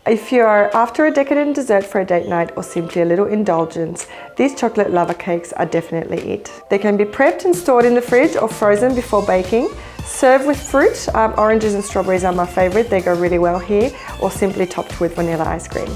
If you are after a decadent dessert for a date night or simply a little indulgence, these chocolate lava cakes are definitely it. They can be prepped and stored in the fridge or frozen before baking. Serve with fruit. Oranges and strawberries are my favorite. They go really well here, or simply topped with vanilla ice cream.